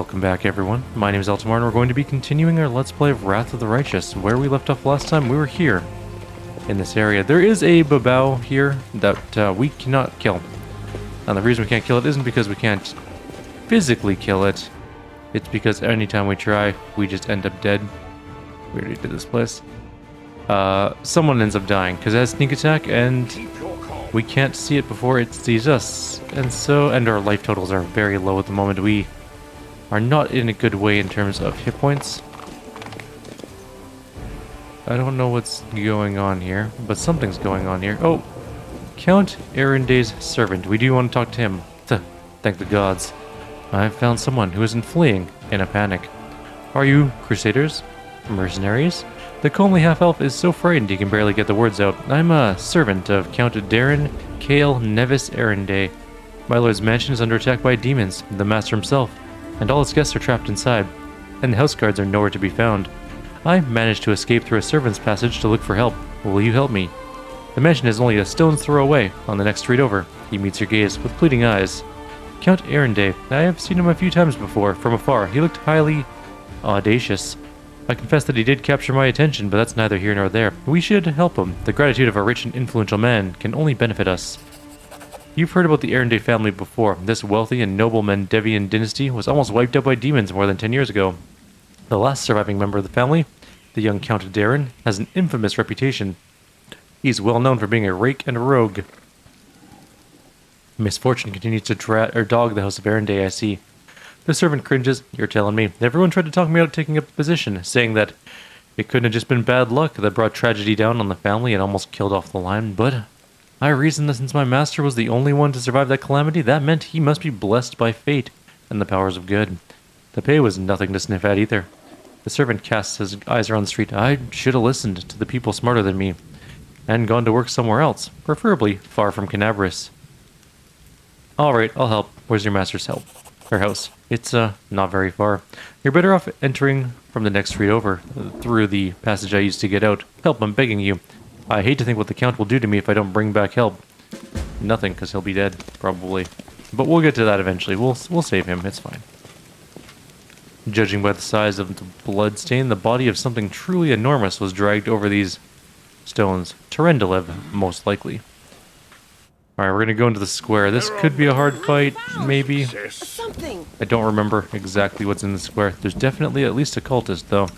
Welcome back, everyone. My name is Eltimar, and we're going to be continuing our Let's Play of Wrath of the Righteous. Where we left off last time, we were here, in this area. There is a babao here that we cannot kill. And the reason we can't kill it isn't because we can't physically kill it. It's because anytime we try, we just end up dead. We already did this place. Someone ends up dying, because it has sneak attack, and we can't see it before it sees us. And our life totals are very low at the moment. We are not in a good way in terms of hit points. I don't know what's going on here, but something's going on here. Oh, Count Erenday's servant. We do want to talk to him. Thank the gods. I've found someone who isn't fleeing in a panic. Are you crusaders? Mercenaries? The comely half-elf is so frightened he can barely get the words out. I'm a servant of Count Darren Cale Nevis Erenday. My lord's mansion is under attack by demons, the master himself, and all its guests are trapped inside, and the house guards are nowhere to be found. I managed to escape through a servant's passage to look for help. Will you help me? The mansion is only a stone's throw away, on the next street over. He meets your gaze with pleading eyes. Count Erenday. I have seen him a few times before, from afar. He looked highly audacious. I confess that he did capture my attention, but that's neither here nor there. We should help him. The gratitude of a rich and influential man can only benefit us. You've heard about the Erenday family before. This wealthy and noble Mendevian dynasty was almost wiped out by demons more than 10 years ago. The last surviving member of the family, the young Count Darren, has an infamous reputation. He's well known for being a rake and a rogue. Misfortune continues to dog the house of Erenday, I see. The servant cringes. You're telling me. Everyone tried to talk me out of taking up the position, saying that it couldn't have just been bad luck that brought tragedy down on the family and almost killed off the line, but I reasoned that since my master was the only one to survive that calamity, that meant he must be blessed by fate and the powers of good. The pay was nothing to sniff at either. The servant casts his eyes around the street. I should have listened to the people smarter than me and gone to work somewhere else, preferably far from Canabris. Alright, I'll help. Where's your master's house? It's, not very far. You're better off entering from the next street over, through the passage I used to get out. Help, I'm begging you. I hate to think what the Count will do to me if I don't bring back help. Nothing, because he'll be dead, probably. But we'll get to that eventually. We'll save him, it's fine. Judging by the size of the blood stain, the body of something truly enormous was dragged over these stones. Terendelev, most likely. Alright, we're gonna go into the square. This could be a hard fight, maybe. I don't remember exactly what's in the square. There's definitely at least a cultist, though.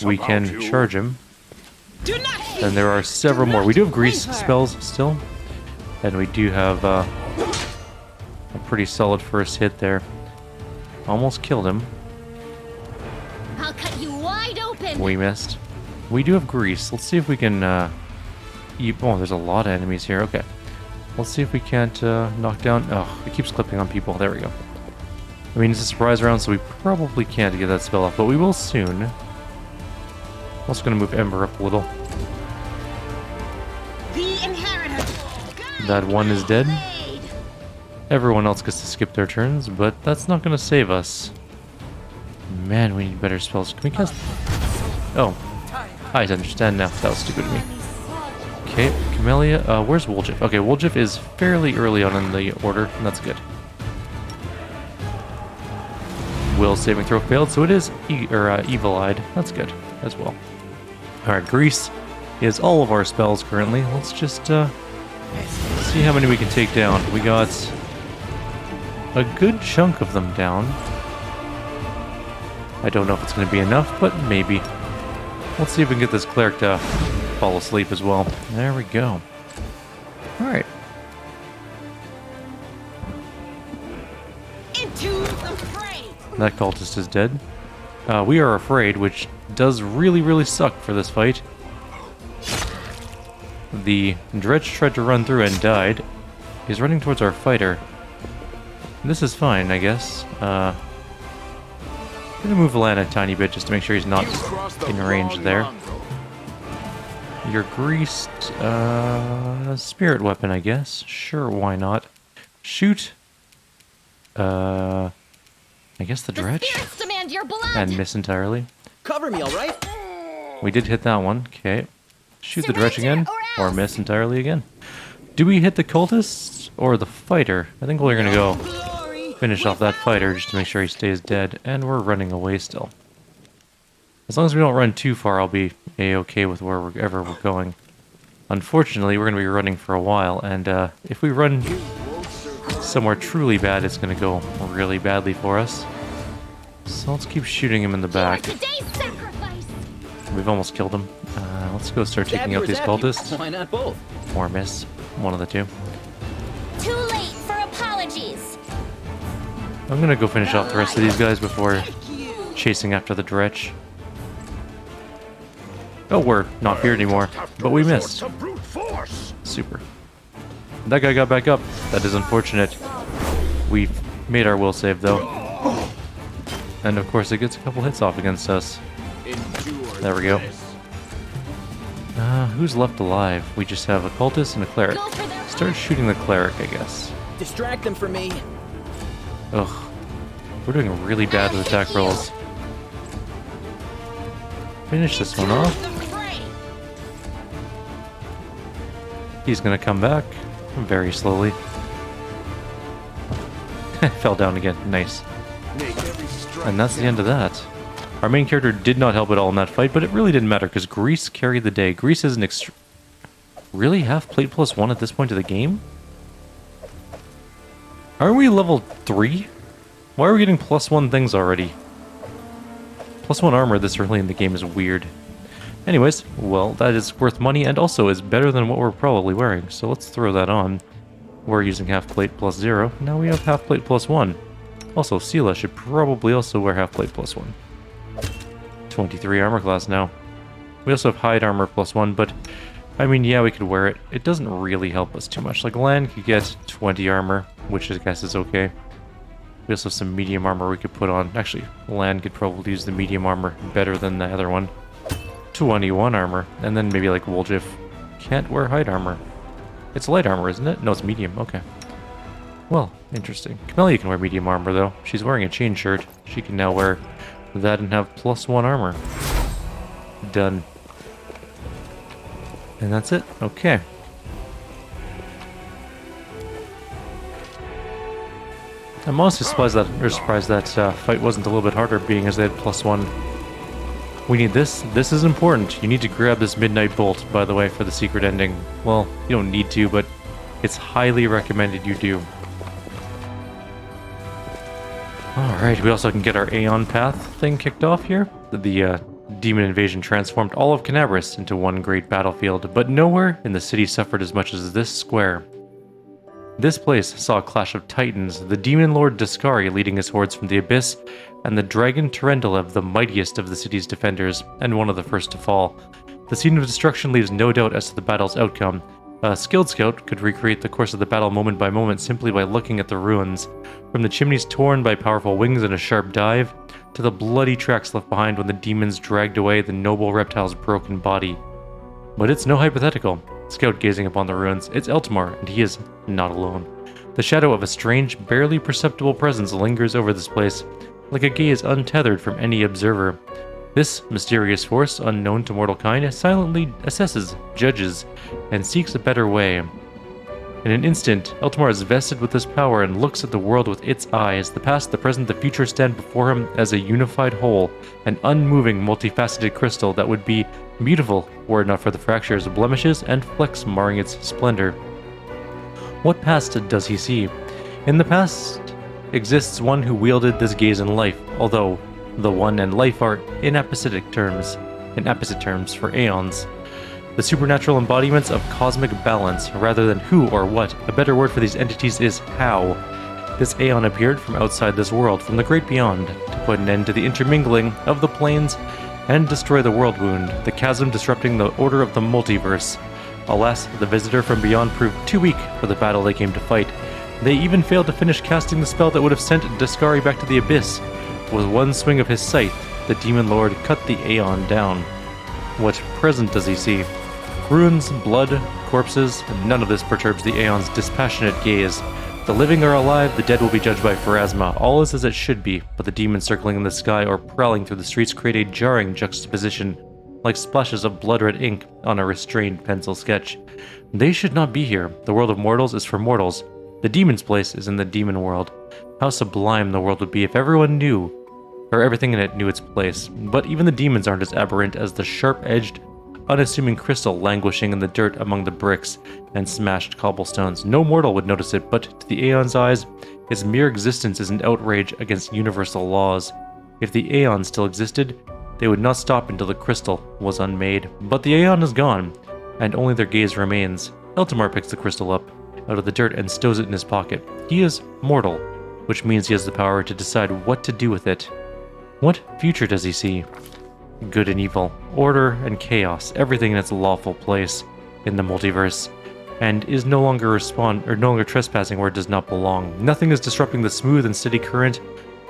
We can charge him. And there are several more. We do have grease spells still. And we do have a pretty solid first hit there. Almost killed him. I'll cut you wide open. We missed. We do have grease. Let's see if we can oh, there's a lot of enemies here. Okay. Let's see if we can't knock down... Oh, it keeps clipping on people. There we go. I mean, it's a surprise round, so we probably can't get that spell off, but we will soon. I'm also going to move Ember up a little. The inheritor. That one is dead. Everyone else gets to skip their turns, but that's not going to save us. Man, we need better spells. Can we cast... Oh. I understand now. That was stupid of me. Okay, Camellia. Where's Woljif? Okay, Woljif is fairly early on in the order, and that's good. Will saving throw failed, so it is evil-eyed. That's good as well. Alright, Grease is all of our spells currently. Let's just see how many we can take down. We got a good chunk of them down. I don't know if it's going to be enough, but maybe. Let's see if we can get this cleric to fall asleep as well. There we go. Alright. Into the fray. That cultist is dead. We are afraid, which does really, really suck for this fight. The Dredge tried to run through and died. He's running towards our fighter. This is fine, I guess. I'm gonna move Lan a tiny bit just to make sure he's not in range there. You're greased. Spirit weapon, I guess. Sure, why not? Shoot. I guess the Dredge. Spirits demand your blood. And miss entirely. Cover me, all right? We did hit that one. Okay. Shoot the Dredge again, or miss entirely again. Do we hit the cultists or the fighter? I think we're gonna go finish off that fighter just to make sure he stays dead, and we're running away still. As long as we don't run too far, I'll be a-okay with wherever we're going. Unfortunately, we're going to be running for a while, and if we run somewhere truly bad, it's going to go really badly for us. So let's keep shooting him in the back. Today's sacrifice. We've almost killed him. Let's go start taking out these cultists. Why not both? Or miss. One of the two. Too late for apologies. I'm going to go finish off the rest of these guys before chasing after the dretch. Oh, we're not here anymore, but we missed. Super. That guy got back up. That is unfortunate. We made our will save, though. And of course, it gets a couple hits off against us. There we go. Who's left alive? We just have a cultist and a cleric. Start shooting the cleric, I guess. Distract them for me. Ugh. We're doing really bad with attack rolls. Finish this one off. He's gonna come back very slowly. Fell down again. Nice. And that's the end of that. Our main character did not help at all in that fight, but it really didn't matter because Grease carried the day. Grease is an really half plate +1 at this point of the game? Aren't we level 3? Why are we getting +1 things already? +1 armor this early in the game is weird. Anyways, well, that is worth money and also is better than what we're probably wearing, so let's throw that on. We're using half plate +0, now we have half plate +1. Also, Sela should probably also wear half plate +1. 23 armor class now. We also have hide armor +1, but I mean, yeah, we could wear it. It doesn't really help us too much. Like, Lan could get 20 armor, which I guess is okay. We also have some medium armor we could put on. Actually, Lan could probably use the medium armor better than the other one. 21 armor, and then maybe like Woljif can't wear hide armor. It's light armor, isn't it? No, it's medium. Okay. Well, interesting. Camellia can wear medium armor, though. She's wearing a chain shirt. She can now wear that and have +1 armor. Done. And that's it. Okay. I'm honestly surprised that fight wasn't a little bit harder, being as they had +1. We need this. This is important. You need to grab this Midnight Bolt, by the way, for the secret ending. Well, you don't need to, but it's highly recommended you do. Alright, we also can get our Aeon path thing kicked off here. The demon invasion transformed all of Canabris into one great battlefield, but nowhere in the city suffered as much as this square. This place saw a clash of titans, the demon lord Daskari leading his hordes from the abyss, and the dragon Terendelev, the mightiest of the city's defenders, and one of the first to fall. The scene of destruction leaves no doubt as to the battle's outcome. A skilled scout could recreate the course of the battle moment by moment simply by looking at the ruins. From the chimneys torn by powerful wings in a sharp dive, to the bloody tracks left behind when the demons dragged away the noble reptile's broken body. But it's no hypothetical. Scout gazing upon the ruins, it's Eltimar, and he is not alone. The shadow of a strange, barely perceptible presence lingers over this place, like a gaze untethered from any observer. This mysterious force, unknown to mortal kind, silently assesses, judges, and seeks a better way. In an instant, Eltimar is vested with this power and looks at the world with its eyes. The past, the present, the future stand before him as a unified whole, an unmoving, multifaceted crystal that would be beautiful were it not for the fractures, blemishes, and flecks marring its splendor. What past does he see? In the past exists one who wielded this gaze in life, although the one and life are in apposite terms for aeons. The supernatural embodiments of cosmic balance, rather than who or what. A better word for these entities is how. This Aeon appeared from outside this world, from the great beyond, to put an end to the intermingling of the planes and destroy the world wound, the chasm disrupting the order of the multiverse. Alas, the visitor from beyond proved too weak for the battle they came to fight. They even failed to finish casting the spell that would have sent Daskari back to the abyss. With one swing of his scythe, the demon lord cut the Aeon down. What present does he see? Ruins, blood, corpses, none of this perturbs the Aeon's dispassionate gaze. The living are alive, the dead will be judged by Pharasma. All is as it should be, but the demons circling in the sky or prowling through the streets create a jarring juxtaposition, like splashes of blood-red ink on a restrained pencil sketch. They should not be here. The world of mortals is for mortals. The demon's place is in the demon world. How sublime the world would be if everyone knew, or everything in it knew its place. But even the demons aren't as aberrant as the sharp-edged, unassuming crystal languishing in the dirt among the bricks and smashed cobblestones. No mortal would notice it, but to the Aeon's eyes, its mere existence is an outrage against universal laws. If the Aeon still existed, they would not stop until the crystal was unmade. But the Aeon is gone, and only their gaze remains. Eltimar picks the crystal up out of the dirt and stows it in his pocket. He is mortal, which means he has the power to decide what to do with it. What future does he see? Good and evil, order and chaos, everything in its lawful place in the multiverse, and is no longer trespassing where it does not belong. Nothing is disrupting the smooth and steady current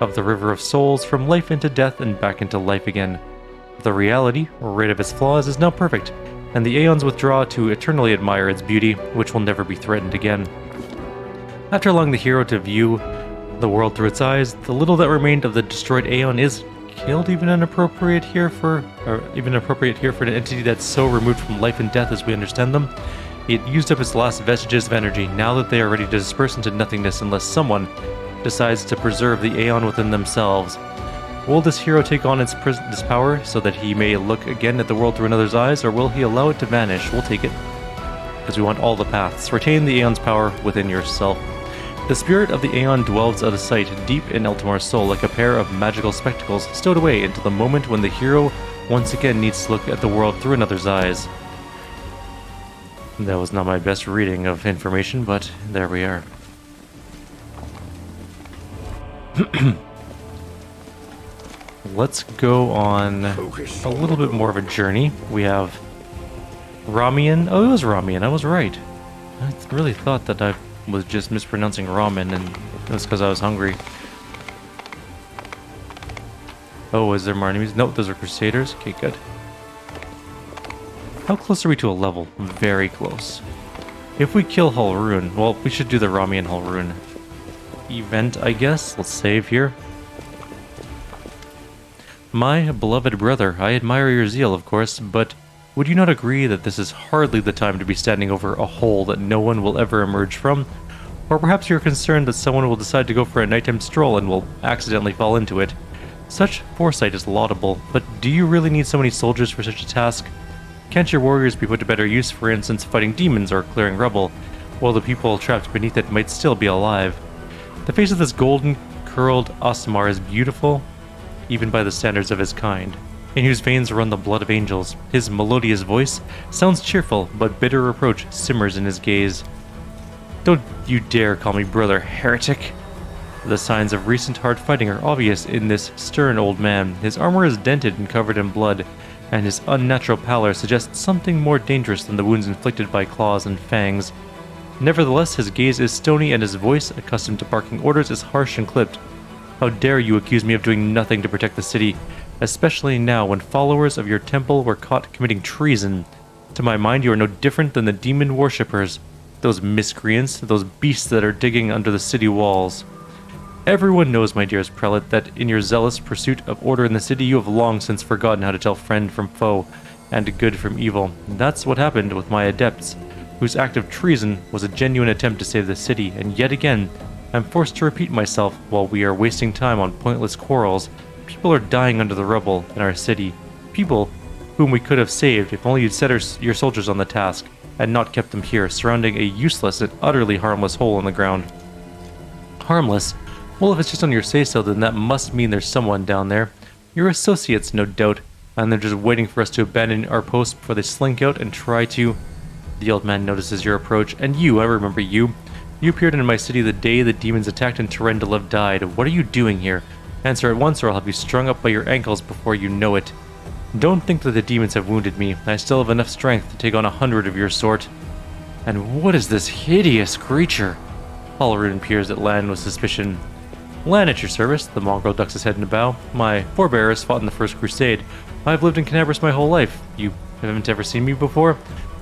of the river of souls from life into death and back into life again. The reality, or rate of its flaws, is now perfect, and the Aeons withdraw to eternally admire its beauty, which will never be threatened again. After allowing the hero to view the world through its eyes, the little that remained of the destroyed Aeon is killed. Even inappropriate here for an entity that's so removed from life and death as we understand them. It used up its last vestiges of energy, now that they are ready to disperse into nothingness unless someone decides to preserve the Aeon within themselves. Will this hero take on this power so that he may look again at the world through another's eyes, or will he allow it to vanish? We'll take it, because we want all the paths. Retain the Aeon's power within yourself. The spirit of the Aeon dwells out of sight, deep in Eltimar's soul, like a pair of magical spectacles stowed away into the moment when the hero once again needs to look at the world through another's eyes. That was not my best reading of information, but there we are. Let's go on a little bit more of a journey. We have Ramien. Oh, it was Ramien. I was right. I really thought that I was just mispronouncing ramen, and it was because I was hungry. Oh, is there more enemies? Nope, those are Crusaders. Okay, good. How close are we to a level? Very close. If we kill Hulrun, well, we should do the Ramien Hulrun event, I guess. Let's save here. My beloved brother, I admire your zeal, of course, but would you not agree that this is hardly the time to be standing over a hole that no one will ever emerge from? Or perhaps you're concerned that someone will decide to go for a nighttime stroll and will accidentally fall into it. Such foresight is laudable, but do you really need so many soldiers for such a task? Can't your warriors be put to better use, for instance, fighting demons or clearing rubble, while the people trapped beneath it might still be alive? The face of this golden, curled Osmar is beautiful, even by the standards of his kind, in whose veins run the blood of angels. His melodious voice sounds cheerful, but bitter reproach simmers in his gaze. Don't you dare call me brother, heretic! The signs of recent hard fighting are obvious in this stern old man. His armor is dented and covered in blood, and his unnatural pallor suggests something more dangerous than the wounds inflicted by claws and fangs. Nevertheless, his gaze is stony, and his voice, accustomed to barking orders, is harsh and clipped. How dare you accuse me of doing nothing to protect the city, especially now when followers of your temple were caught committing treason? To my mind, you are no different than the demon worshippers, those miscreants, those beasts that are digging under the city walls. Everyone knows, my dearest prelate, that in your zealous pursuit of order in the city, you have long since forgotten how to tell friend from foe and good from evil. That's what happened with my adepts, whose act of treason was a genuine attempt to save the city, and yet again, I'm forced to repeat myself while we are wasting time on pointless quarrels. People are dying under the rubble in our city. People whom we could have saved if only you'd set your soldiers on the task, and not kept them here, surrounding a useless and utterly harmless hole in the ground. Harmless? Well, if it's just on your say-so, then that must mean there's someone down there. Your associates, no doubt, and they're just waiting for us to abandon our post before they slink out and try to... The old man notices your approach, and you, I remember you. You appeared in my city the day the demons attacked and Terendelev died. What are you doing here? Answer at once, or I'll have you strung up by your ankles before you know it. Don't think that the demons have wounded me. I still have enough strength to take on 100 of your sort. And what is this hideous creature? Hulrun peers at Lan with suspicion. Lan at your service, the mongrel ducks his head in a bow. My forebears fought in the First Crusade. I've lived in Canabras my whole life. You haven't ever seen me before?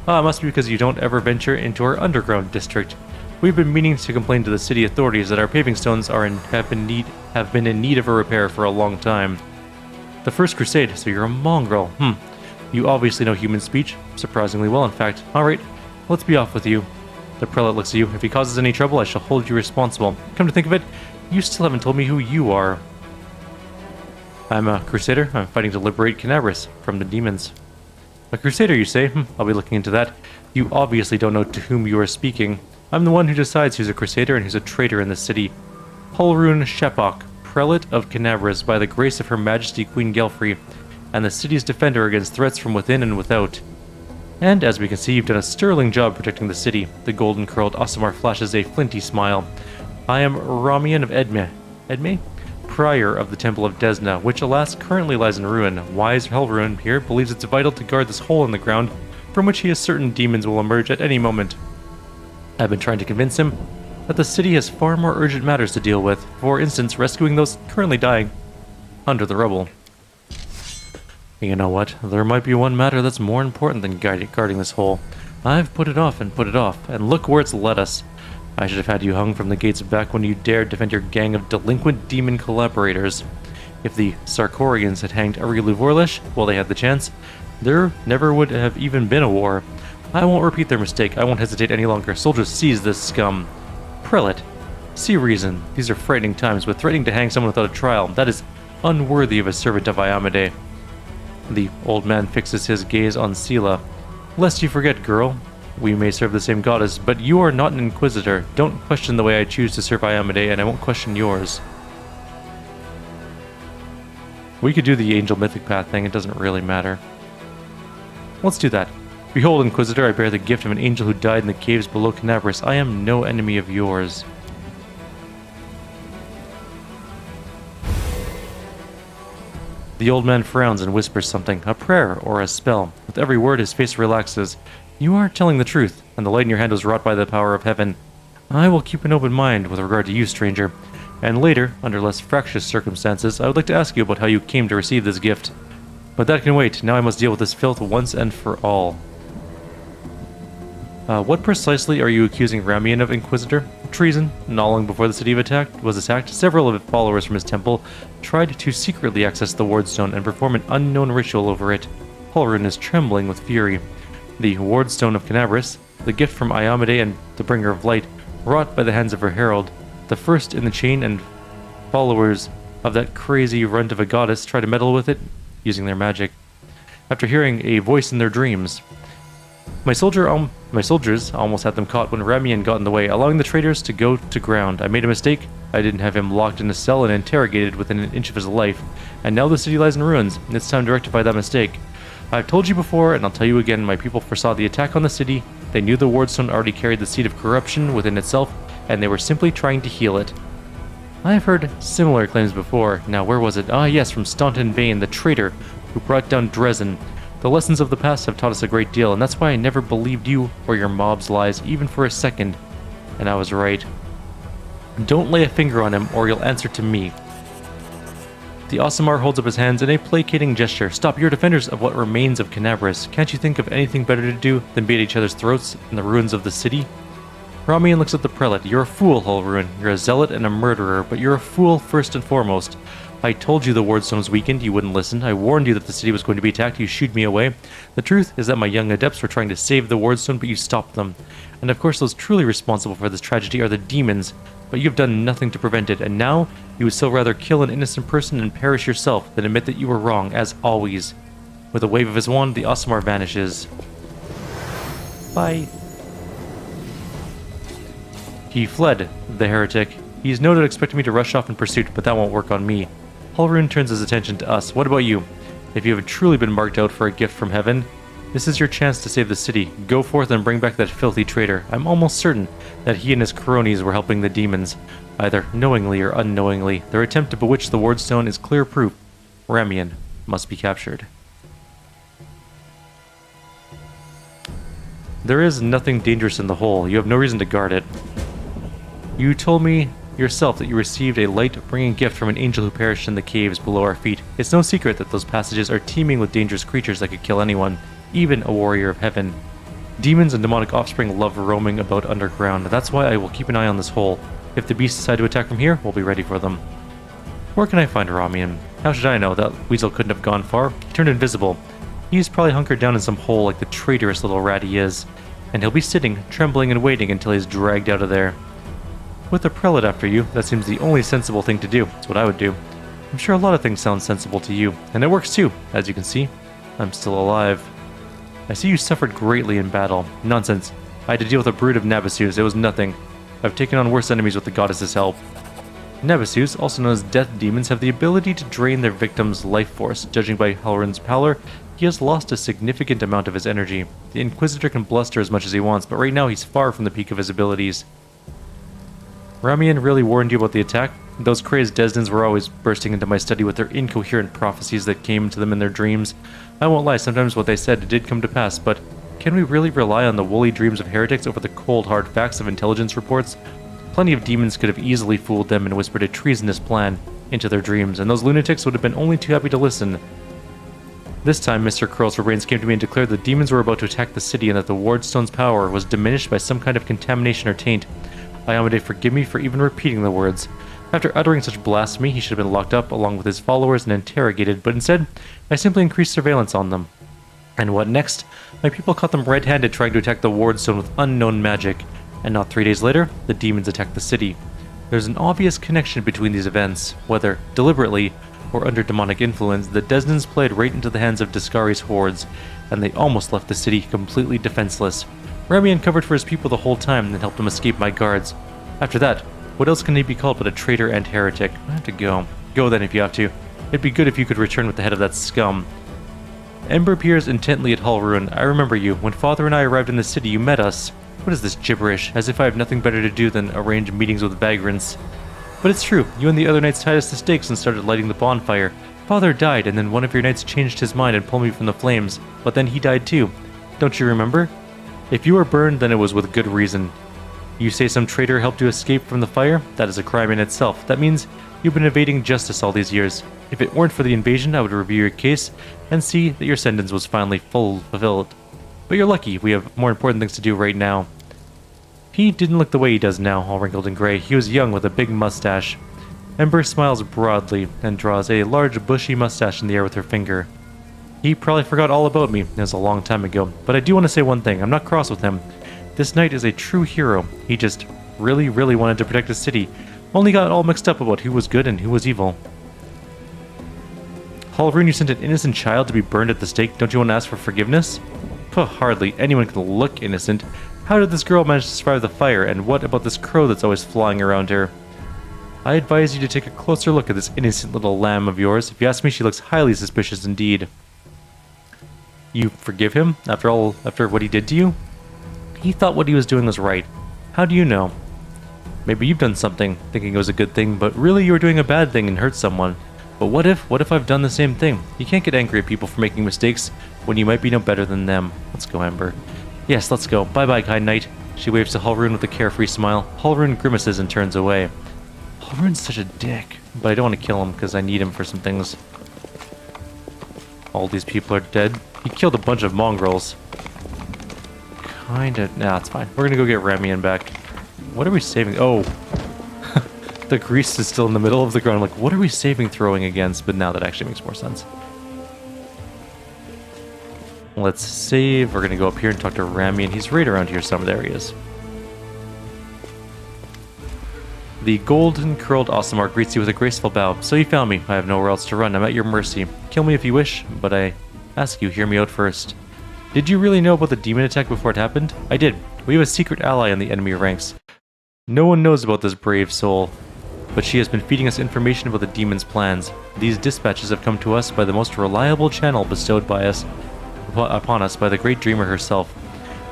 Ah, it must be because you don't ever venture into our underground district. We've been meaning to complain to the city authorities that our paving stones have been in need of a repair for a long time. The First Crusade, so you're a mongrel. You obviously know human speech. Surprisingly well, in fact. Alright, let's be off with you. The prelate looks at you. If he causes any trouble, I shall hold you responsible. Come to think of it, You still haven't told me who you are. I'm a crusader. I'm fighting to liberate Kyrieru from the demons. A crusader, you say? I'll be looking into that. You obviously don't know to whom you are speaking. I'm the one who decides who's a crusader and who's a traitor in the city. Hulrun Shepok, prelate of Kyrieru by the grace of Her Majesty Queen Gelfrey, and the city's defender against threats from within and without. And as we can see, you've done a sterling job protecting the city. The golden-curled Aasimar flashes a flinty smile. I am Ramien of Edme? Prior of the Temple of Desna, which alas currently lies in ruin. Wise Hulrun here believes it's vital to guard this hole in the ground, from which he is certain demons will emerge at any moment. I've been trying to convince him that the city has far more urgent matters to deal with, for instance rescuing those currently dying under the rubble. You know what? There might be one matter that's more important than guarding this hole. I've put it off, and look where it's led us. I should have had you hung from the gates back when you dared defend your gang of delinquent demon collaborators. If the Sarkorians had hanged Arielu Vorlish while they had the chance, there never would have even been a war. I won't repeat their mistake. I won't hesitate any longer. Soldiers, seize this scum. Prelate, see reason. These are frightening times, but threatening to hang someone without a trial, that is unworthy of a servant of Iamade. The old man fixes his gaze on Sela. Lest you forget, girl, we may serve the same goddess, but you are not an inquisitor. Don't question the way I choose to serve Iamade, and I won't question yours. We could do the angel mythic path thing, it doesn't really matter. Let's do that. Behold, Inquisitor, I bear the gift of an angel who died in the caves below Kyrieru. I am no enemy of yours. The old man frowns and whispers something, a prayer or a spell. With every word, his face relaxes. You are telling the truth, and the light in your hand was wrought by the power of heaven. I will keep an open mind with regard to you, stranger. And later, under less fractious circumstances, I would like to ask you about how you came to receive this gift. But that can wait. Now I must deal with this filth once and for all. What precisely are you accusing Ramien of, Inquisitor? Treason. Not long before the city was attacked, several of the followers from his temple tried to secretly access the Wardstone and perform an unknown ritual over it. Hulrun is trembling with fury. The Wardstone of Kyrieru, the gift from Iamade and the Bringer of Light, wrought by the hands of her herald, the first in the chain, and followers of that crazy runt of a goddess try to meddle with it using their magic. After hearing a voice in their dreams, my soldiers almost had them caught when Ramien got in the way, allowing the traitors to go to ground. I made a mistake. I didn't have him locked in a cell and interrogated within an inch of his life, and now the city lies in ruins, and it's time to rectify that mistake. I've told you before, and I'll tell you again, my people foresaw the attack on the city. They knew the Wardstone already carried the seed of corruption within itself, and they were simply trying to heal it. I have heard similar claims before. Now, where was it? Ah, yes, from Staunton Bane, the traitor who brought down Dresden. The lessons of the past have taught us a great deal, and that's why I never believed you or your mob's lies, even for a second. And I was right. Don't lay a finger on him, or you'll answer to me. The Aasimar holds up his hands in a placating gesture. Stop, you're defenders of what remains of Kyrieru. Can't you think of anything better to do than be at each other's throats in the ruins of the city? Ramien looks at the prelate. You're a fool, Hulrun. You're a zealot and a murderer, but you're a fool first and foremost. I told you the Wardstone was weakened, you wouldn't listen. I warned you that the city was going to be attacked, you shooed me away. The truth is that my young adepts were trying to save the Wardstone, but you stopped them. And of course those truly responsible for this tragedy are the demons, but you've done nothing to prevent it, and now you would still rather kill an innocent person and perish yourself than admit that you were wrong, as always. With a wave of his wand, the Aasimar vanishes. Bye. He fled, the heretic. He's no doubt expecting me to rush off in pursuit, but that won't work on me. Hulrun turns his attention to us. What about you? If you have truly been marked out for a gift from heaven, this is your chance to save the city. Go forth and bring back that filthy traitor. I'm almost certain that he and his cronies were helping the demons, either knowingly or unknowingly. Their attempt to bewitch the Wardstone is clear proof. Ramien must be captured. There is nothing dangerous in the hole. You have no reason to guard it. You told me yourself that you received a light-bringing gift from an angel who perished in the caves below our feet. It's no secret that those passages are teeming with dangerous creatures that could kill anyone, even a warrior of heaven. Demons and demonic offspring love roaming about underground. That's why I will keep an eye on this hole. If the beasts decide to attack from here, we'll be ready for them. Where can I find Ramien? How should I know? That weasel couldn't have gone far. He turned invisible. He's probably hunkered down in some hole like the traitorous little rat he is, and he'll be sitting, trembling and waiting until he's dragged out of there. With the prelate after you, that seems the only sensible thing to do. It's what I would do. I'm sure a lot of things sound sensible to you, and it works too. As you can see, I'm still alive. I see you suffered greatly in battle. Nonsense. I had to deal with a brood of Nabasus. It was nothing. I've taken on worse enemies with the goddess's help. Nabasus, also known as death demons, have the ability to drain their victim's life force. Judging by Hulrun's pallor, he has lost a significant amount of his energy. The Inquisitor can bluster as much as he wants, but right now he's far from the peak of his abilities. Ramien really warned you about the attack? Those crazed Desdens were always bursting into my study with their incoherent prophecies that came to them in their dreams. I won't lie, sometimes what they said did come to pass, but can we really rely on the woolly dreams of heretics over the cold hard facts of intelligence reports? Plenty of demons could have easily fooled them and whispered a treasonous plan into their dreams, and those lunatics would have been only too happy to listen. This time, Mr. Curls for Brains came to me and declared the demons were about to attack the city and that the Wardstone's power was diminished by some kind of contamination or taint. Iamade, forgive me for even repeating the words. After uttering such blasphemy, he should have been locked up along with his followers and interrogated, but instead, I simply increased surveillance on them. And what next? My people caught them red-handed trying to attack the Wardstone with unknown magic, and not 3 days later, the demons attacked the city. There's an obvious connection between these events, whether deliberately or under demonic influence. The Desdens played right into the hands of Discari's hordes, and they almost left the city completely defenseless. Ramien covered for his people the whole time and helped them escape my guards. After that, what else can he be called but a traitor and heretic? I have to go. Go then if you have to. It'd be good if you could return with the head of that scum. Ember peers intently at Hulrun. I remember you. When Father and I arrived in the city, you met us. What is this gibberish? As if I have nothing better to do than arrange meetings with vagrants. But it's true. You and the other knights tied us to stakes and started lighting the bonfire. Father died, and then one of your knights changed his mind and pulled me from the flames. But then he died too. Don't you remember? If you were burned, then it was with good reason. You say some traitor helped you escape from the fire? That is a crime in itself. That means you've been evading justice all these years. If it weren't for the invasion, I would review your case and see that your sentence was finally fulfilled. But you're lucky. We have more important things to do right now. He didn't look the way he does now, all wrinkled and gray. He was young with a big mustache. Ember smiles broadly and draws a large bushy mustache in the air with her finger. He probably forgot all about me. It was a long time ago. But I do want to say one thing. I'm not cross with him. This knight is a true hero. He just really wanted to protect the city. Only got all mixed up about who was good and who was evil. Hulrun, you sent an innocent child to be burned at the stake. Don't you want to ask for forgiveness? Puh, hardly. Anyone can look innocent. How did this girl manage to survive the fire? And what about this crow that's always flying around her? I advise you to take a closer look at this innocent little lamb of yours. If you ask me, she looks highly suspicious indeed. You forgive him? After what he did to you? He thought what he was doing was right. How do you know? Maybe you've done something, thinking it was a good thing, but really you were doing a bad thing and hurt someone. But what if I've done the same thing? You can't get angry at people for making mistakes when you might be no better than them. Let's go, Ember. Yes, let's go. Bye-bye, kind knight. She waves to Hulrun with a carefree smile. Hulrun grimaces and turns away. Hulrun's such a dick, but I don't want to kill him because I need him for some things. All these people are dead. He killed a bunch of mongrels. Kinda. Nah, it's fine. We're gonna go get Ramien back. What are we saving? Oh. The grease is still in the middle of the ground. I'm like, what are we saving throwing against? But now that actually makes more sense. Let's save. We're gonna go up here and talk to Ramien. He's right around here somewhere. There he is. The golden curled Aeon greets you with a graceful bow. So you found me. I have nowhere else to run. I'm at your mercy. Kill me if you wish, but I ask you, hear me out first. Did you really know about the demon attack before it happened? I did. We have a secret ally in the enemy ranks. No one knows about this brave soul, but she has been feeding us information about the demon's plans. These dispatches have come to us by the most reliable channel bestowed by us upon us by the great dreamer herself.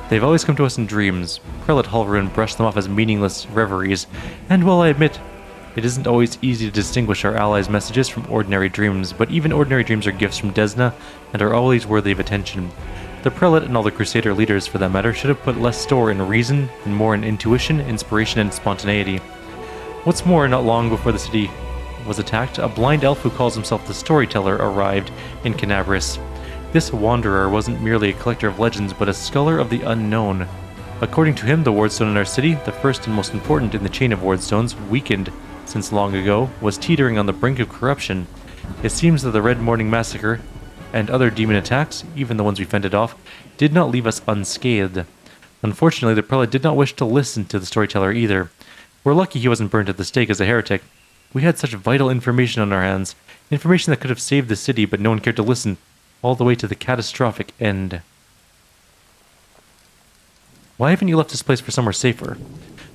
They've always come to us in dreams. Prelate Hulrun brushed them off as meaningless reveries, and while I admit it isn't always easy to distinguish our allies' messages from ordinary dreams, but even ordinary dreams are gifts from Desna and are always worthy of attention. The prelate and all the Crusader leaders, for that matter, should have put less store in reason and more in intuition, inspiration, and spontaneity. What's more, not long before the city was attacked, a blind elf who calls himself the Storyteller arrived in Canabris. This wanderer wasn't merely a collector of legends, but a scholar of the unknown. According to him, the wardstone in our city, the first and most important in the chain of wardstones, weakened since long ago, was teetering on the brink of corruption. It seems that the Red Morning Massacre and other demon attacks, even the ones we fended off, did not leave us unscathed. Unfortunately, the prelate did not wish to listen to the Storyteller either. We're lucky he wasn't burned at the stake as a heretic. We had such vital information on our hands. Information that could have saved the city, but no one cared to listen. All the way to the catastrophic end. Why haven't you left this place for somewhere safer?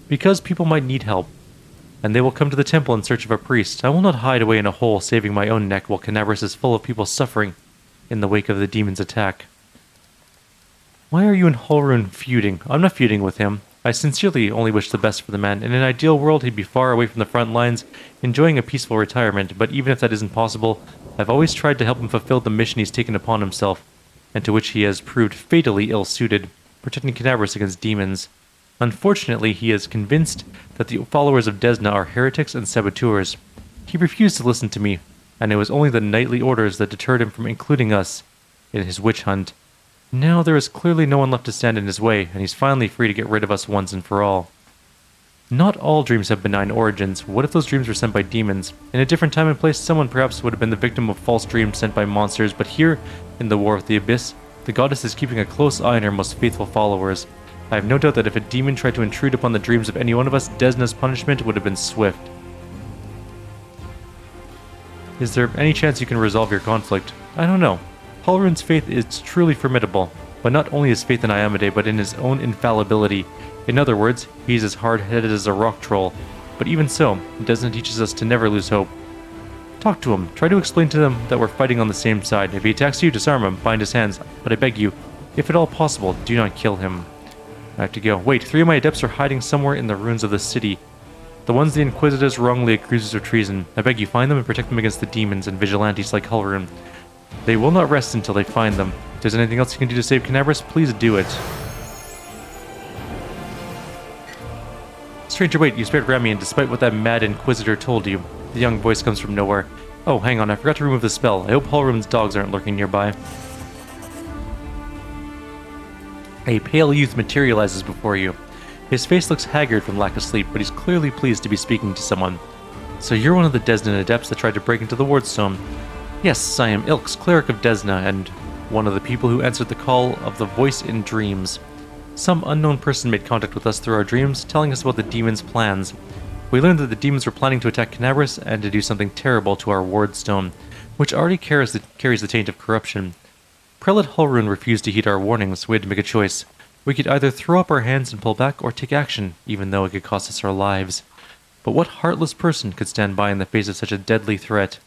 Because people might need help. And they will come to the temple in search of a priest. I will not hide away in a hole, saving my own neck while Canabris is full of people suffering in the wake of the demon's attack. Why are you and Hulrun feuding? I'm not feuding with him. I sincerely only wish the best for the man. In an ideal world, he'd be far away from the front lines, enjoying a peaceful retirement, but even if that isn't possible, I've always tried to help him fulfill the mission he's taken upon himself, and to which he has proved fatally ill-suited, protecting Canabris against demons. Unfortunately, he is convinced that the followers of Desna are heretics and saboteurs. He refused to listen to me, and it was only the knightly orders that deterred him from including us in his witch hunt. Now there is clearly no one left to stand in his way, and he's finally free to get rid of us once and for all. Not all dreams have benign origins. What if those dreams were sent by demons? In a different time and place, someone perhaps would have been the victim of false dreams sent by monsters, but here, in the War of the Abyss, the goddess is keeping a close eye on her most faithful followers. I have no doubt that if a demon tried to intrude upon the dreams of any one of us, Desna's punishment would have been swift. Is there any chance you can resolve your conflict? I don't know. Hulrun's faith is truly formidable, but not only his faith in Iomedae, but in his own infallibility. In other words, he's as hard-headed as a rock troll. But even so, Desna teaches us to never lose hope. Talk to him. Try to explain to them that we're fighting on the same side. If he attacks you, disarm him, bind his hands. But I beg you, if at all possible, do not kill him. I have to go. Wait, 3 of my adepts are hiding somewhere in the ruins of the city. The ones the Inquisitors wrongly accuse of treason. I beg you, find them and protect them against the demons and vigilantes like Hulrun. They will not rest until they find them. If there's anything else you can do to save Canabris, please do it. Stranger, wait, you spared Ramien despite what that mad Inquisitor told you. The young voice comes from nowhere. Oh, hang on, I forgot to remove the spell. I hope Hulrun's dogs aren't lurking nearby. A pale youth materializes before you. His face looks haggard from lack of sleep, but he's clearly pleased to be speaking to someone. So you're one of the Desna adepts that tried to break into the Wardstone. Yes, I am Ilk's cleric of Desna, and one of the people who answered the call of the voice in dreams. Some unknown person made contact with us through our dreams, telling us about the demons' plans. We learned that the demons were planning to attack Canabris and to do something terrible to our Wardstone, which already carries the taint of corruption. Prelate Hulrun refused to heed our warnings. We had to make a choice. We could either throw up our hands and pull back, or take action, even though it could cost us our lives. But what heartless person could stand by in the face of such a deadly threat?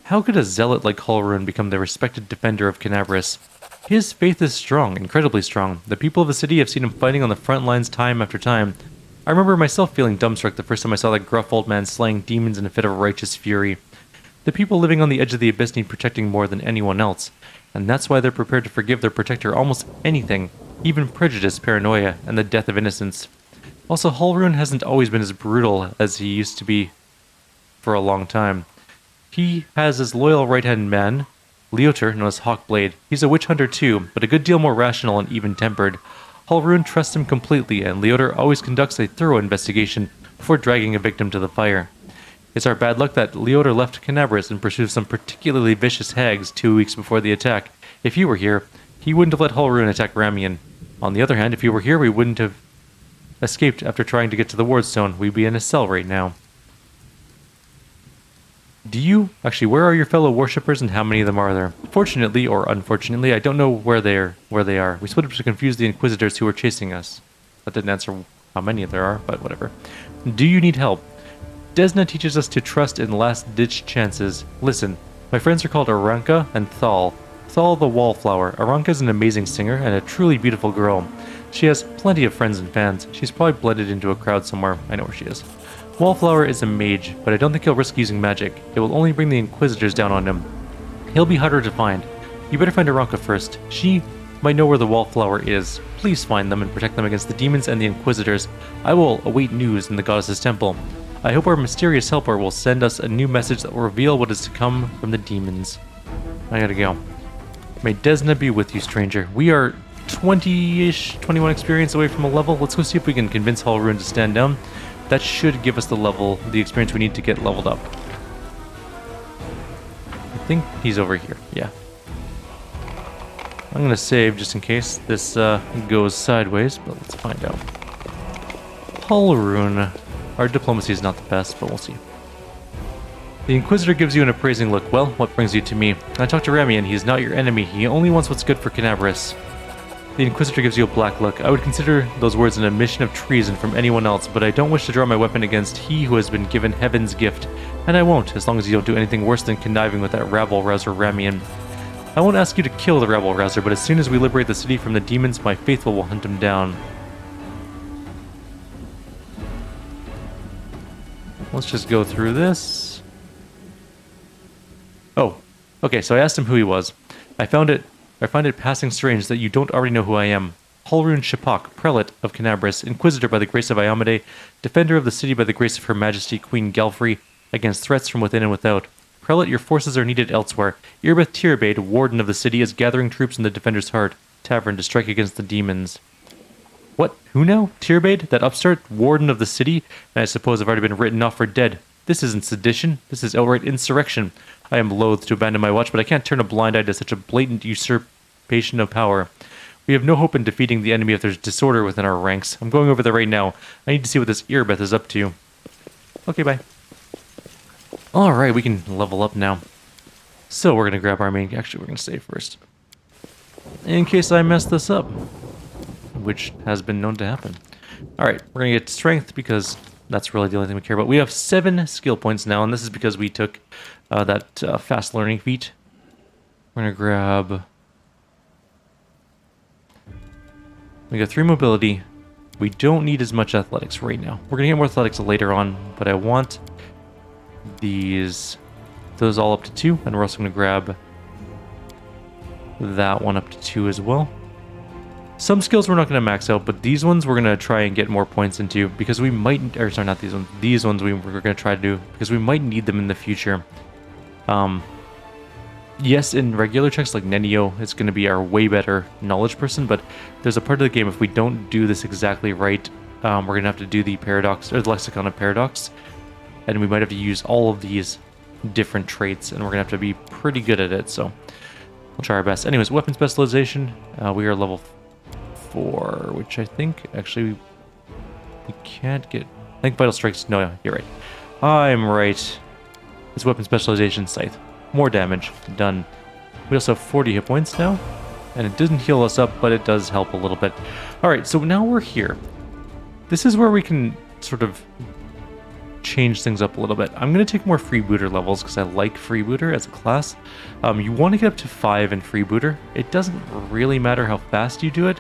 How could a zealot like Hulrun become the respected defender of Canabris? His faith is strong, incredibly strong. The people of the city have seen him fighting on the front lines time after time. I remember myself feeling dumbstruck the first time I saw that gruff old man slaying demons in a fit of righteous fury. The people living on the edge of the abyss need protecting more than anyone else, and that's why they're prepared to forgive their protector almost anything, even prejudice, paranoia, and the death of innocents. Also, Hulrun hasn't always been as brutal as he used to be for a long time. He has his loyal right-hand man, Leotar, known as Hawkblade. He's a witch hunter too, but a good deal more rational and even-tempered. Hulrun trusts him completely, and Leotar always conducts a thorough investigation before dragging a victim to the fire. It's our bad luck that Leotar left Canabris in pursuit of some particularly vicious hags 2 weeks before the attack. If he were here, he wouldn't have let Hulrun attack Ramien. On the other hand, if he were here, we wouldn't have escaped after trying to get to the Wardstone. We'd be in a cell right now. Where are your fellow worshippers and how many of them are there? Fortunately, or unfortunately, I don't know where they are. We split up to confuse the Inquisitors who were chasing us. That didn't answer how many there are, but whatever. Do you need help? Desna teaches us to trust in last-ditch chances. Listen, my friends are called Aranka and Thal. Thal the Wallflower. Aranka is an amazing singer and a truly beautiful girl. She has plenty of friends and fans. She's probably blended into a crowd somewhere. I know where she is. Wallflower is a mage, but I don't think he'll risk using magic. It will only bring the Inquisitors down on him. He'll be harder to find. You better find Aranka first. She might know where the Wallflower is. Please find them and protect them against the demons and the Inquisitors. I will await news in the goddess's temple. I hope our mysterious helper will send us a new message that will reveal what is to come from the demons. I gotta go. May Desna be with you, stranger. We are 20-ish, 21 experience away from a level. Let's go see if we can convince Hulrun to stand down. That should give us the experience we need to get leveled up. I think he's over here. Yeah. I'm gonna save just in case this goes sideways, but let's find out. Hulrun. Our diplomacy is not the best, but we'll see. The Inquisitor gives you an appraising look. Well, what brings you to me? I talked to Ramien. He is not your enemy. He only wants what's good for Canaveras. The Inquisitor gives you a black look. I would consider those words an admission of treason from anyone else, but I don't wish to draw my weapon against he who has been given heaven's gift. And I won't, as long as you don't do anything worse than conniving with that rabble-rouser Ramien. I won't ask you to kill the rabble-rouser, but as soon as we liberate the city from the demons, my faithful will hunt him down. Let's just go through this. Oh, okay, so I asked him who he was. I find it passing strange that you don't already know who I am. Hulrun Shipok, Prelate of Canabras, Inquisitor by the grace of Iomade, Defender of the city by the grace of Her Majesty Queen Galfrey, against threats from within and without. Prelate, your forces are needed elsewhere. Irbeth Tirabade, Warden of the city, is gathering troops in the Defender's Heart Tavern to strike against the demons. What? Who now? Tirabade? That upstart? Warden of the city? And I suppose I've already been written off for dead. This isn't sedition. This is outright insurrection. I am loath to abandon my watch, but I can't turn a blind eye to such a blatant usurpation of power. We have no hope in defeating the enemy if there's disorder within our ranks. I'm going over there right now. I need to see what this Irbeth is up to. Okay, bye. Alright, we can level up now. So we're going to grab our main... Actually, we're going to save first. In case I mess this up. Which has been known to happen. Alright, we're going to get strength because that's really the only thing we care about. We have 7 skill points now, and this is because we took that fast learning feat. We're going to grab... We got 3 mobility. We don't need as much athletics right now. We're going to get more athletics later on, but I want those all up to 2, and we're also going to grab that one up to 2 as well. Some skills we're not going to max out, but these ones we're going to try and get more points into because we might, or sorry, not these ones. These ones we're going to try to do because we might need them in the future. Yes, in regular checks like Nenio, it's going to be our way better knowledge person, but there's a part of the game if we don't do this exactly right, we're going to have to do the paradox, or the lexicon of paradox, and we might have to use all of these different traits, and we're going to have to be pretty good at it, so we'll try our best. Anyways, weapon specialization, we are level 4, which I think, actually, we can't get... I think Vital Strikes... No, you're right. I'm right. It's weapon specialization, Scythe. More damage. Done. We also have 40 hit points now, and it doesn't heal us up, but it does help a little bit. Alright, so now we're here. This is where we can sort of change things up a little bit. I'm going to take more freebooter levels because I like freebooter as a class. You want to get up to 5 in freebooter. It doesn't really matter how fast you do it,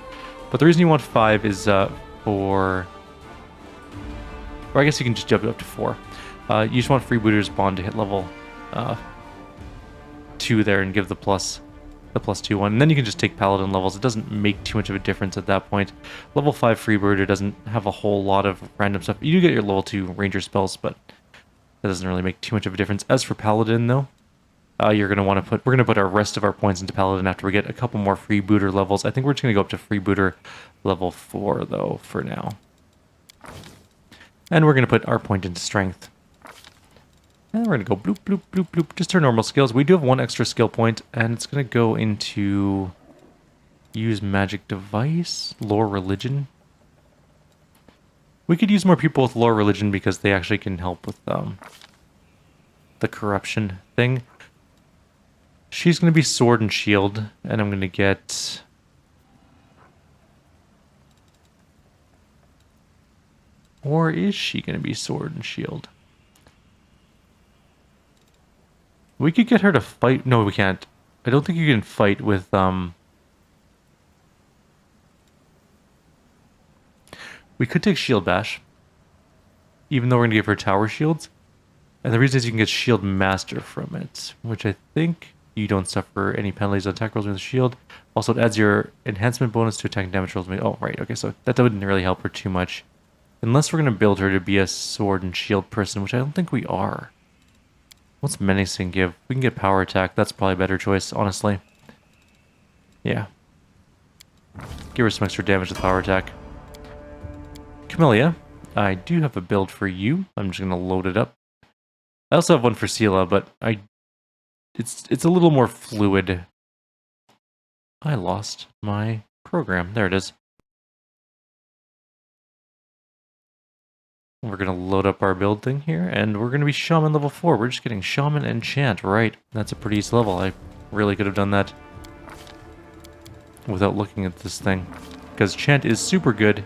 but the reason you want 5 is or I guess you can just jump it up to 4. You just want freebooter's bond to hit level 2 there and give the plus 2 one, and then you can just take paladin levels. It doesn't make too much of a difference at that point. Level 5 freebooter doesn't have a whole lot of random stuff. You do get your level 2 ranger spells, but that doesn't really make too much of a difference. As for paladin though, you're going to want to we're going to put our rest of our points into paladin after we get a couple more freebooter levels. I think we're just going to go up to freebooter level 4 though for now. And we're going to put our point into strength. And we're going to go bloop, bloop, bloop, bloop. Just our normal skills. We do have 1 extra skill point, and it's going to go into use magic device, lore religion. We could use more people with lore religion because they actually can help with the corruption thing. She's going to be sword and shield, and I'm going to get... Or is she going to be sword and shield? We could get her to fight... No, we can't. I don't think you can fight with, We could take Shield Bash. Even though we're going to give her Tower Shields. And the reason is you can get Shield Master from it. Which I think you don't suffer any penalties on attack rolls with a shield. Also, it adds your enhancement bonus to attack and damage rolls. Oh, right. Okay, so that wouldn't really help her too much. Unless we're going to build her to be a sword and shield person, which I don't think we are. What's menacing give? We can get power attack. That's probably a better choice, honestly. Yeah. Give her some extra damage with power attack. Camellia, I do have a build for you. I'm just going to load it up. I also have one for Sela, but it's a little more fluid. I lost my program. There it is. We're going to load up our build thing here, and we're going to be Shaman level 4. We're just getting Shaman and Chant, right? That's a pretty easy level. I really could have done that without looking at this thing. Because Chant is super good.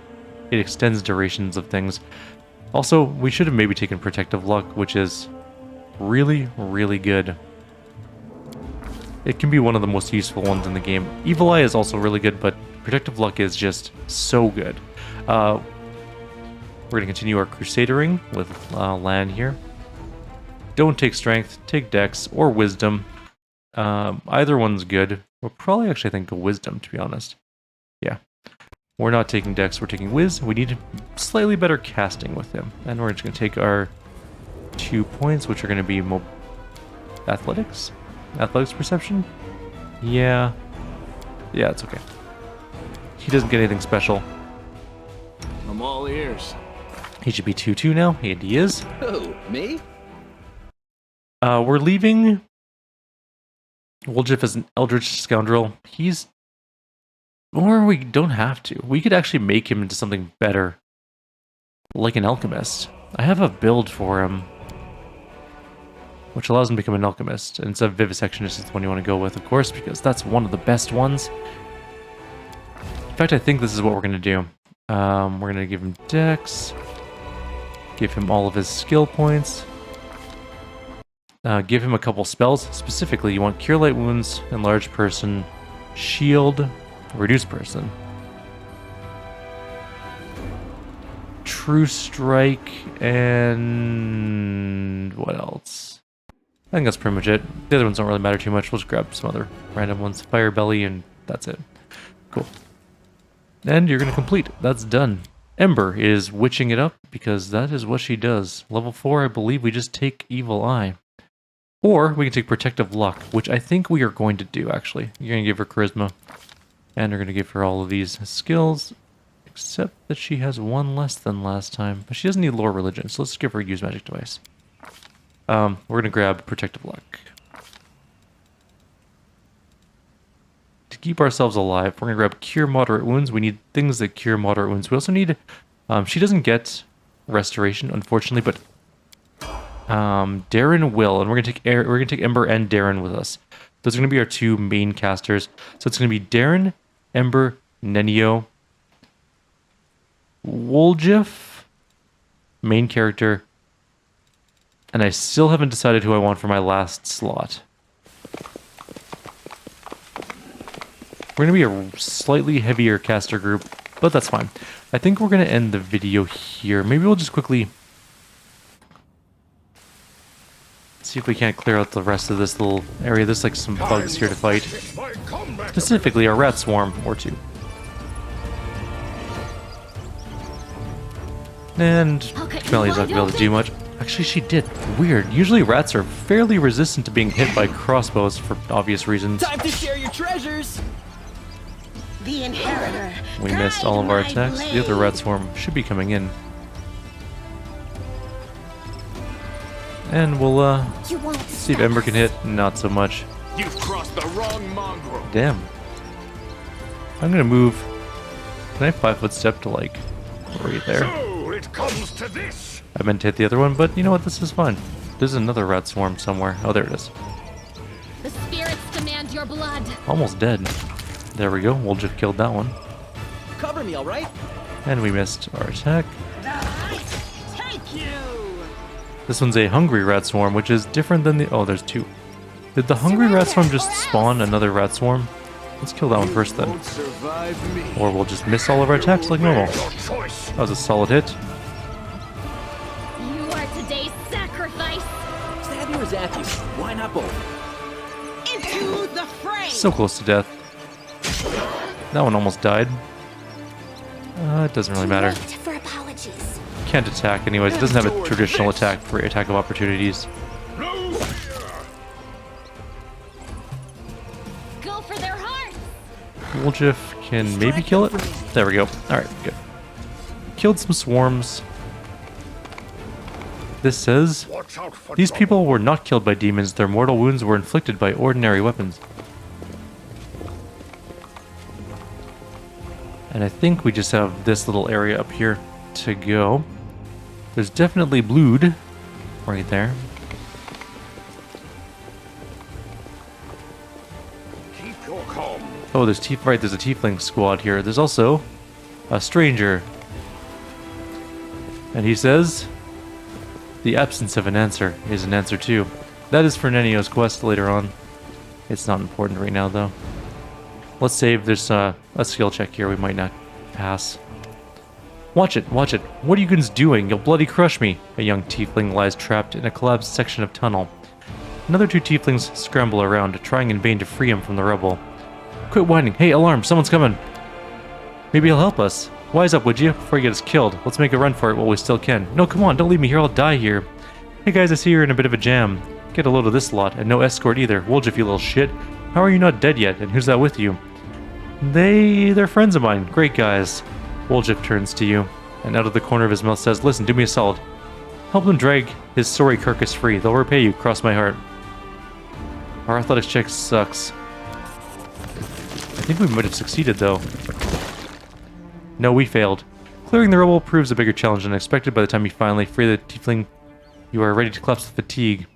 It extends durations of things. Also, we should have maybe taken Protective Luck, which is really, really good. It can be one of the most useful ones in the game. Evil Eye is also really good, but Protective Luck is just so good. We're going to continue our Crusadering with Lan here. Don't take Strength, take Dex or Wisdom. Either one's good. We'll probably actually think go Wisdom, to be honest. Yeah. We're not taking Dex, we're taking Wiz. We need slightly better casting with him. And we're just going to take our 2 points, which are going to be Athletics? Athletics Perception? Yeah. Yeah, it's okay. He doesn't get anything special. I'm all ears. He should be 2-2 now. And he is. Who, me? We're leaving Woljif as an Eldritch Scoundrel. He's... Or we don't have to. We could actually make him into something better. Like an Alchemist. I have a build for him, which allows him to become an Alchemist. And instead of Vivisectionist is the one you want to go with, of course, because that's one of the best ones. In fact, I think this is what we're going to do. We're going to give him Dex. Give him all of his skill points. Give him a couple spells. Specifically, you want Cure Light Wounds, Enlarge Person, Shield, Reduce Person. True Strike, and what else? I think that's pretty much it. The other ones don't really matter too much. We'll just grab some other random ones. Fire Belly, and that's it. Cool. And you're going to complete. That's done. Ember is witching it up, because that is what she does. Level 4, I believe we just take Evil Eye. Or we can take Protective Luck, which I think we are going to do, actually. You're going to give her Charisma. And we're going to give her all of these skills. Except that she has one less than last time. But she doesn't need Lore Religion, so let's give her Use Magic Device. We're going to grab Protective Luck. To keep ourselves alive, we're going to grab Cure Moderate Wounds. We need things that cure moderate wounds. We also need... she doesn't get Restoration, unfortunately, but... Darren will, and we're going to take Ember and Darren with us. Those are going to be our 2 main casters. So it's going to be Darren, Ember, Nenio, Woljif, main character, and I still haven't decided who I want for my last slot. We're going to be a slightly heavier caster group, but that's fine. I think we're going to end the video here. Maybe we'll just quickly see if we can't clear out the rest of this little area. There's like some bugs here to fight. Specifically a rat swarm or 2. And Camellia's not going to be able to do much. Actually, she did. Weird. Usually rats are fairly resistant to being hit by crossbows for obvious reasons. Time to share your treasures! The inheritor. We missed all of our attacks. The other rat swarm should be coming in. And we'll see if Ember can hit. Not so much. You've crossed the wrong mongrel. Damn. I'm gonna move. Can I 5-foot step to like right there? So it comes to this. I meant to hit the other one, but you know what? This is fine. There's another rat swarm somewhere. Oh, there it is. The spirits demand your blood. Almost dead. There we go. We'll just killed that one. Cover me, all right? And we missed our attack. Take you. This one's a hungry rat swarm, which is different than the... Oh, there's 2. Did the hungry rat swarm just spawn another rat swarm? Let's kill that one first then. Won't survive me. Or we'll just miss all of our attacks like normal. That was a solid hit. You are today's sacrifice. Stab you or zap you? Why not both? Into the fray. So close to death. That one almost died. It doesn't really matter. For apologies. Can't attack anyways. It doesn't have a traditional attack for attack of opportunities. Go for their hearts. Woljif can maybe kill it. There we go. Alright, good. Killed some swarms. This says, these people were not killed by demons. Their mortal wounds were inflicted by ordinary weapons. And I think we just have this little area up here to go. There's definitely blood right there. Keep your calm. Oh, there's there's a tiefling squad here. There's also a stranger. And he says, the absence of an answer is an answer too. That is for Nenio's quest later on. It's not important right now, though. Let's save. There's a skill check here we might not pass. Watch it, watch it. What are you guys doing? You'll bloody crush me. A young tiefling lies trapped in a collapsed section of tunnel. Another two tieflings scramble around, trying in vain to free him from the rubble. Quit whining. Hey, alarm, someone's coming. Maybe he'll help us. Wise up, would you? Before you get us killed. Let's make a run for it while we still can. No, come on, don't leave me here. I'll die here. Hey guys, I see you're in a bit of a jam. Get a load of this lot, and no escort either. Woljif, you little shit. How are you not dead yet, and who's that with you? They're friends of mine. Great guys. Woljif turns to you, and out of the corner of his mouth says, listen, do me a solid. Help them drag his sorry carcass free. They'll repay you, cross my heart. Our athletics check sucks. I think we might have succeeded, though. No, we failed. Clearing the rubble proves a bigger challenge than expected. By the time you finally free the tiefling, you are ready to collapse with fatigue.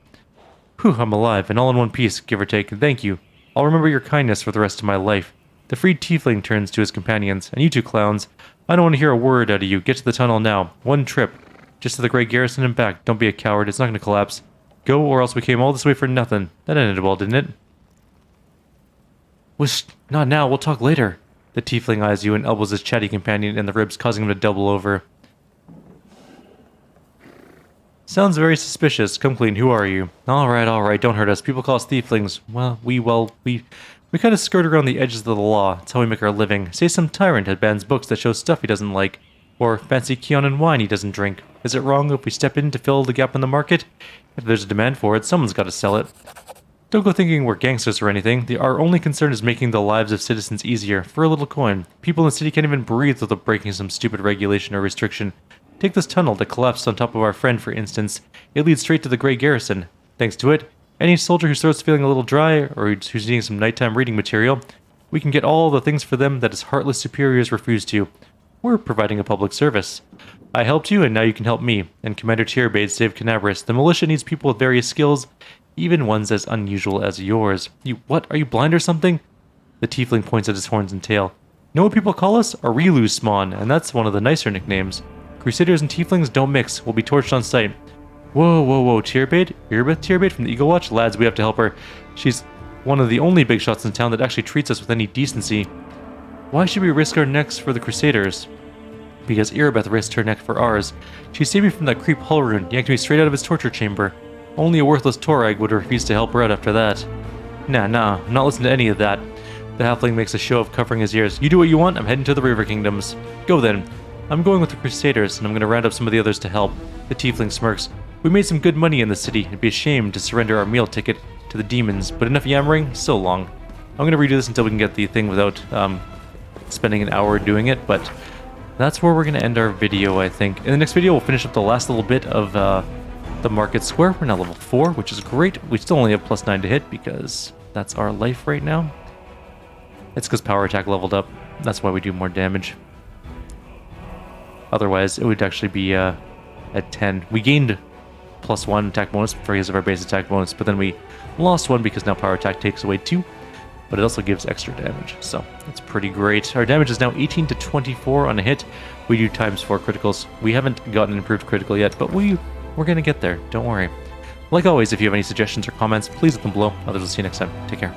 Whew, I'm alive, and all in one piece, give or take. Thank you. I'll remember your kindness for the rest of my life. The freed tiefling turns to his companions. And you two clowns, I don't want to hear a word out of you. Get to the tunnel now. One trip. Just to the Great Garrison and back. Don't be a coward. It's not going to collapse. Go, or else we came all this way for nothing. That ended well, didn't it? Wish, not now. We'll talk later. The tiefling eyes you and elbows his chatty companion in the ribs, causing him to double over. Sounds very suspicious. Come clean. Who are you? All right. Don't hurt us. People call us tieflings. Well, we kind of skirt around the edges of the law. That's how we make our living. Say some tyrant had bans books that show stuff he doesn't like, or fancy Keon and wine he doesn't drink. Is it wrong if we step in to fill the gap in the market? If there's a demand for it, someone's got to sell it. Don't go thinking we're gangsters or anything. Our only concern is making the lives of citizens easier, for a little coin. People in the city can't even breathe without breaking some stupid regulation or restriction. Take this tunnel that collapsed on top of our friend, for instance. It leads straight to the Great Garrison. Thanks to it, any soldier who starts feeling a little dry, or who's needing some nighttime reading material, we can get all the things for them that his heartless superiors refuse to. We're providing a public service. I helped you, and now you can help me. And Commander Tierbade saved Canabris. The militia needs people with various skills, even ones as unusual as yours. What? Are you blind or something? The tiefling points at his horns and tail. Know what people call us? Arilu Spawn, and that's one of the nicer nicknames. Crusaders and tieflings don't mix. We'll be torched on sight. Whoa. Tierbade? Irbeth Tierbade from the Eagle Watch? Lads, we have to help her. She's one of the only big shots in town that actually treats us with any decency. Why should we risk our necks for the Crusaders? Because Irbeth risked her neck for ours. She saved me from that creep Hulrun, yanked me straight out of his torture chamber. Only a worthless Torag would refuse to help her out after that. Nah, I'm not listening to any of that. The halfling makes a show of covering his ears. You do what you want, I'm heading to the River Kingdoms. Go then. I'm going with the Crusaders, and I'm going to round up some of the others to help. The tiefling smirks. We made some good money in the city. It'd be a shame to surrender our meal ticket to the demons, but enough yammering, so long. I'm going to redo this until we can get the thing without spending an hour doing it, but that's where we're going to end our video, I think. In the next video, we'll finish up the last little bit of the market square. We're now level 4, which is great. We still only have +9 to hit because that's our life right now. It's because power attack leveled up. That's why we do more damage. Otherwise, it would actually be at 10. We gained +1 attack bonus because of our base attack bonus, but then we lost 1 because now power attack takes away 2. But it also gives extra damage, so that's pretty great. Our damage is now 18 to 24 on a hit. We do ×4 criticals. We haven't gotten an improved critical yet, but we're going to get there. Don't worry. Like always, if you have any suggestions or comments, please leave them below. Others will see you next time. Take care.